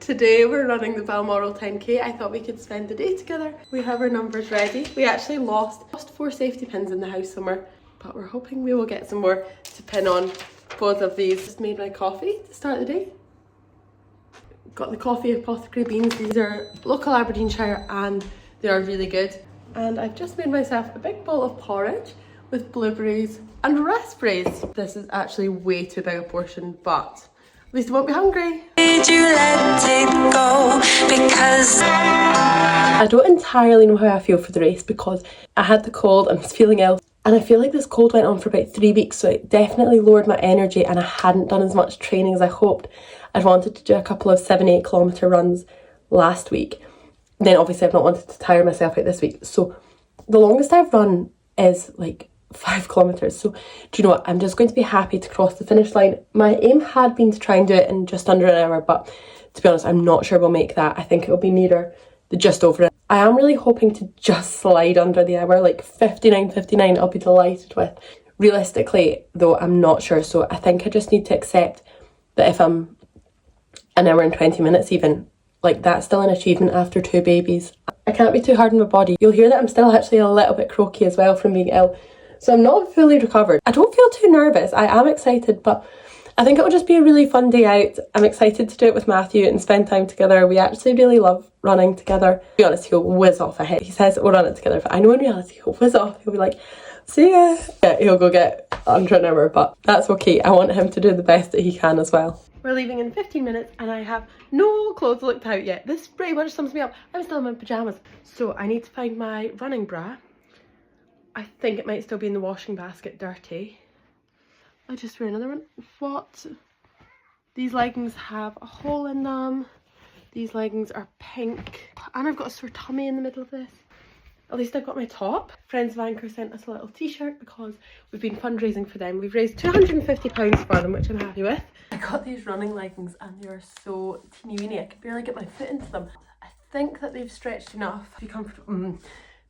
Today we're running the Balmoral 10k. I thought we could spend the day together. We have our numbers ready. We actually lost 4 safety pins in the house somewhere, but we're hoping we will get some more to pin on both of these. Just made my coffee to start the day. Got the coffee apothecary beans. These are local Aberdeenshire and they are really good. And I've just made myself a big bowl of porridge with blueberries and raspberries. This is actually way too big a portion, but at least I won't be hungry. Did you let it go? Because I don't entirely know how I feel for the race because I had the cold and was feeling ill. And I feel like this cold went on for about 3 weeks, so it definitely lowered my energy and I hadn't done as much training as I hoped. I'd wanted to do a couple of 7-8 kilometre runs last week. Then obviously I've not wanted to tire myself out this week. So the longest I've run is like 5 kilometres. So do you know what? I'm just going to be happy to cross the finish line. My aim had been to try and do it in just under an hour, but to be honest, I'm not sure we'll make that. I think it'll be nearer the just over it. I am really hoping to just slide under the hour, like 59.59 I'll be delighted with. Realistically though, I'm not sure, so I think I just need to accept that if I'm an hour and 20 minutes even, like that's still an achievement after 2 babies. I can't be too hard on my body. You'll hear that I'm still actually a little bit croaky as well from being ill. So I'm not fully recovered. I don't feel too nervous. I am excited, but I think it'll just be a really fun day out. I'm excited to do it with Matthew and spend time together. We actually really love running together. To be honest, he'll whiz off ahead. He says we'll run it together, but I know in reality he'll whiz off. He'll be like, see ya. Yeah, he'll go get under an hour, but that's okay. I want him to do the best that he can as well. We're leaving in 15 minutes and I have no clothes looked out yet. This pretty much sums me up. I'm still in my pyjamas. So I need to find my running bra. I think it might still be in the washing basket dirty. I just wear another one. What? These leggings have a hole in them. These leggings are pink. And I've got a sore tummy in the middle of this. At least I've got my top. Friends of Anchor sent us a little t-shirt because we've been fundraising for them. We've raised £250 for them, which I'm happy with. I got these running leggings and they are so teeny weeny. I can barely get my foot into them. I think that they've stretched enough to be comfortable.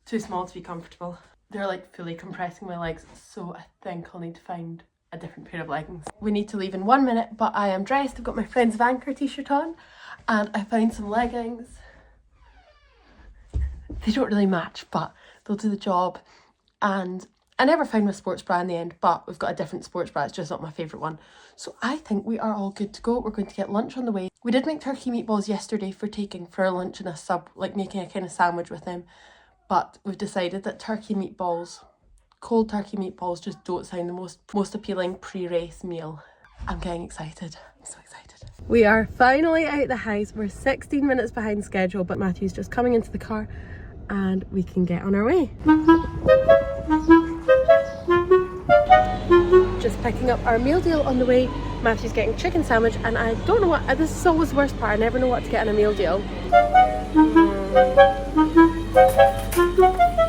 Too small to be comfortable. They're like fully compressing my legs, so I think I'll need to find a different pair of leggings. We need to leave in 1 minute, but I am dressed. I've got my Friends of Anchor t-shirt on and I found some leggings. They don't really match, but they'll do the job. And I never found my sports bra in the end, but we've got a different sports bra. It's just not my favourite one. So I think we are all good to go. We're going to get lunch on the way. We did make turkey meatballs yesterday for taking for lunch in a sub, like making a kind of sandwich with them. But we've decided that turkey meatballs, cold turkey meatballs, just don't sound the most appealing pre-race meal. I'm getting excited. I'm so excited. We are finally out the house. We're 16 minutes behind schedule, but Matthew's just coming into the car and we can get on our way. Just picking up our meal deal on the way. Matthew's getting chicken sandwich and I don't know what, this is always the worst part. I never know what to get in a meal deal.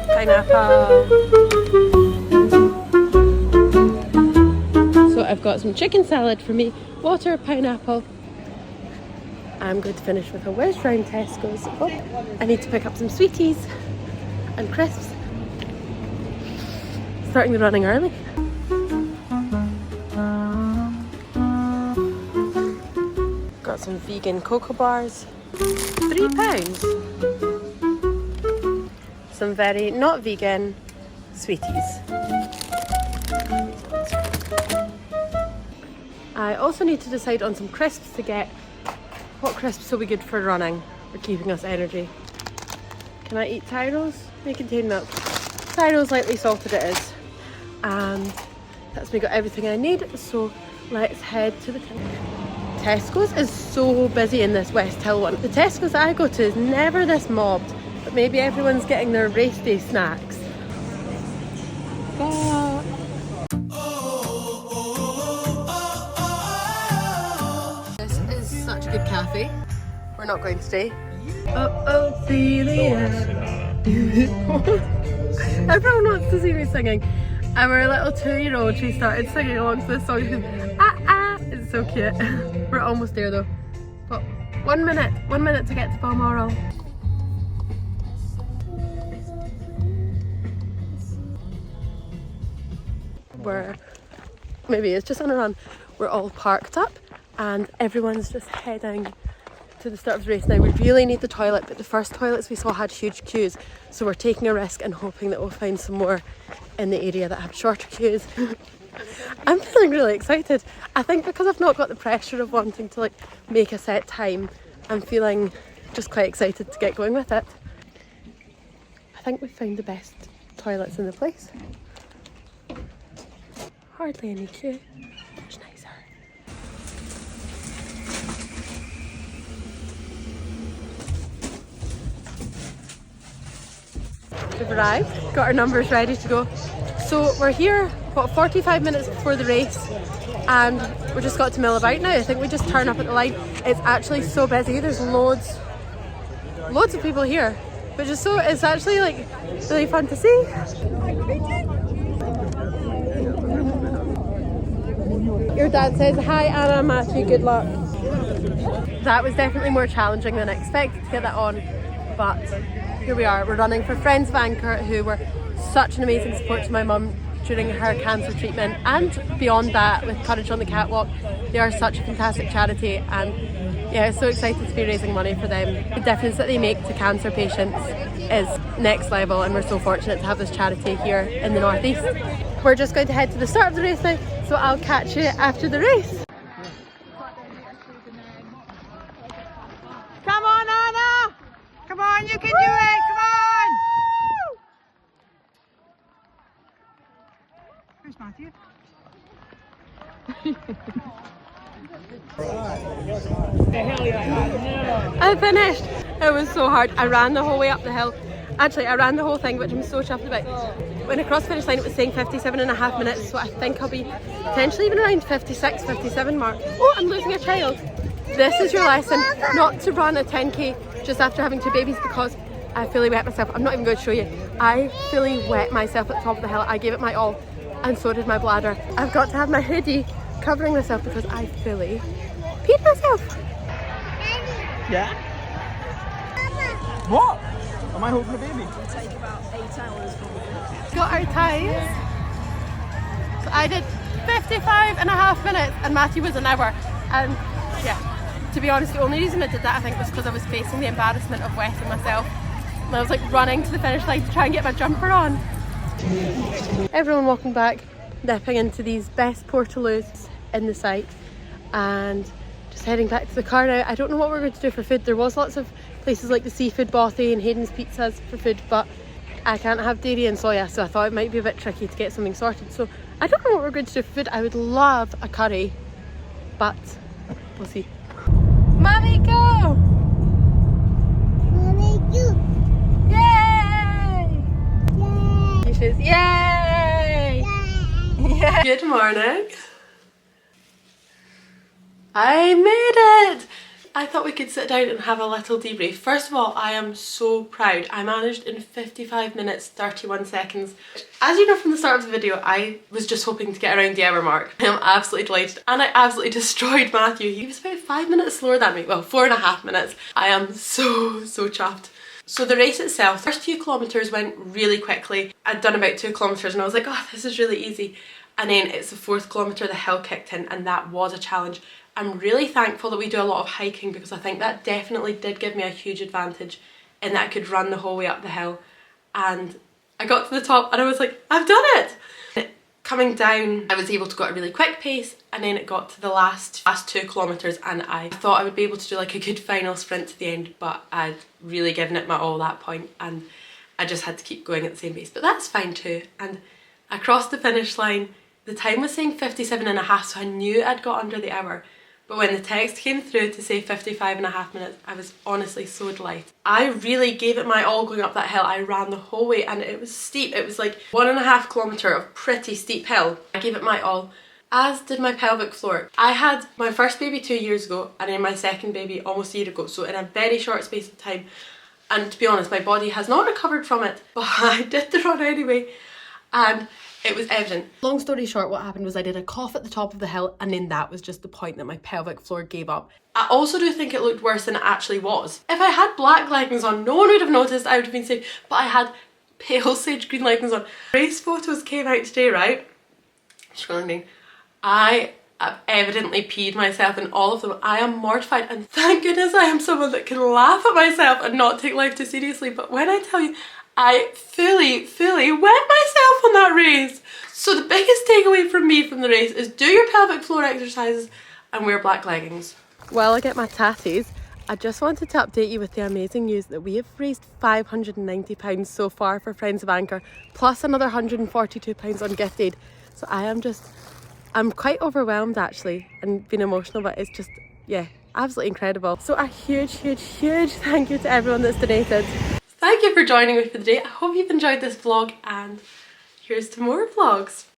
Pineapple. So I've got some chicken salad for me, water, pineapple. I'm going to finish with a whiz round Tesco's. Oh, I need to pick up some sweeties and crisps. Starting the running early. Got some vegan cocoa bars. £3. Some very not vegan sweeties. I also need to decide on some crisps to get. What crisps will be good for running or keeping us energy? Can I eat Tyros? They contain milk. Tyros lightly salted it is. And that's me got everything I need, so let's head to the Tesco's is so busy in this West Hill one. The Tesco's I go to is never this mobbed. But maybe everyone's getting their race day snacks. This is such a good cafe. We're not going today. Oh, Celia. Everyone wants to see me singing. Our little 2-year-old, she started singing along to this song. She goes, ah, ah. It's so cute. We're almost there though. But 1 minute to get to Balmoral. Maybe it's just on a run. We're all parked up and everyone's just heading to the start of the race now. We really need the toilet, but the first toilets we saw had huge queues, so we're taking a risk and hoping that we'll find some more in the area that have shorter queues. I'm feeling really excited. I think because I've not got the pressure of wanting to like make a set time, I'm feeling just quite excited to get going with it. I think we've found the best toilets in the place. Hardly any queue. Much nicer. We've arrived, got our numbers ready to go. So we're here, what, 45 minutes before the race, and we just got to mill about now. I think we just turn up at the line. It's actually so busy. There's loads of people here, which is so, it's actually like really fun to see. Your dad says, hi Anna, Matthew, good luck. That was definitely more challenging than I expected to get that on, but here we are. We're running for Friends of Anchor, who were such an amazing support to my mum during her cancer treatment, and beyond that with Courage on the Catwalk. They are such a fantastic charity, and yeah, so excited to be raising money for them. The difference that they make to cancer patients is next level, and we're so fortunate to have this charity here in the northeast. We're just going to head to the start of the race now, so I'll catch you after the race. Come on, Anna! Come on, you can do it! Come on! Where's Matthew? I finished! It was so hard. I ran the whole way up the hill. Actually, I ran the whole thing, which I'm so chuffed about. When I crossed the finish line, it was saying 57.5 minutes, so I think I'll be potentially even around 56, 57 mark. Oh, I'm losing a child. This is your lesson, not to run a 10k just after having 2 babies, because I fully wet myself. I'm not even going to show you. I fully wet myself at the top of the hill. I gave it my all, and so did my bladder. I've got to have my hoodie covering myself because I fully peed myself. Yeah? What? Am I holding the baby? It'll take about 8 hours. Got our times. So I did 55.5 minutes and Matthew was an hour. And yeah, to be honest, the only reason I did that I think was because I was facing the embarrassment of wetting myself. And I was like running to the finish line to try and get my jumper on. Everyone walking back, dipping into these best portaloos in the site, and just heading back to the car now. I don't know what we're going to do for food. There was lots of places like the Seafood Bothy and Hayden's Pizzas for food, but I can't have dairy and soya, so I thought it might be a bit tricky to get something sorted. So I don't know what we're going to do for food. I would love a curry, but we'll see. Mommy, go! Mommy, go! Yay! Yay! She's yay! Yay! Yeah. Good morning. I made it! I thought we could sit down and have a little debrief. First of all, I am so proud. I managed in 55 minutes 31 seconds. As you know from the start of the video, I was just hoping to get around the hour mark. I am absolutely delighted, and I absolutely destroyed Matthew. He was about 5 minutes slower than me. Well, 4.5 minutes. I am so chuffed. So the race itself, the first few kilometres went really quickly. I'd done about 2 kilometres and I was like, oh, this is really easy. And then it's the 4th kilometre, the hill kicked in, and that was a challenge. I'm really thankful that we do a lot of hiking, because I think that definitely did give me a huge advantage in that I could run the whole way up the hill. And I got to the top and I was like, I've done it! Coming down, I was able to go at a really quick pace, and then it got to the last 2 kilometres and I thought I would be able to do like a good final sprint to the end, but I'd really given it my all at that point and I just had to keep going at the same pace. But that's fine too. And I crossed the finish line. The time was saying 57.5, so I knew I'd got under the hour. But when the text came through to say 55.5 minutes, I was honestly so delighted. I really gave it my all going up that hill. I ran the whole way and it was steep. It was like 1.5 kilometre of pretty steep hill. I gave it my all, as did my pelvic floor. I had my first baby 2 years ago and then my second baby almost a year ago. So in a very short space of time. And to be honest, my body has not recovered from it, but I did the run anyway. And it was evident. Long story short, what happened was I did a cough at the top of the hill, and then that was just the point that my pelvic floor gave up. I also do think it looked worse than it actually was. If I had black leggings on, no one would have noticed. I would have been safe, but I had pale sage green leggings on. Race photos came out today, right? Scrolling down. I I've evidently peed myself in all of them. I am mortified, and thank goodness I am someone that can laugh at myself and not take life too seriously. But when I tell you, I fully wet myself on that race. So the biggest takeaway from me from the race is do your pelvic floor exercises and wear black leggings. While I get my tatties, I just wanted to update you with the amazing news that we have raised £590 so far for Friends of Anchor, plus another £142 on gift aid. So I'm quite overwhelmed actually and being emotional, but it's just, yeah, absolutely incredible. So a huge thank you to everyone that's donated. Thank you for joining me for the day. I hope you've enjoyed this vlog, and here's to more vlogs.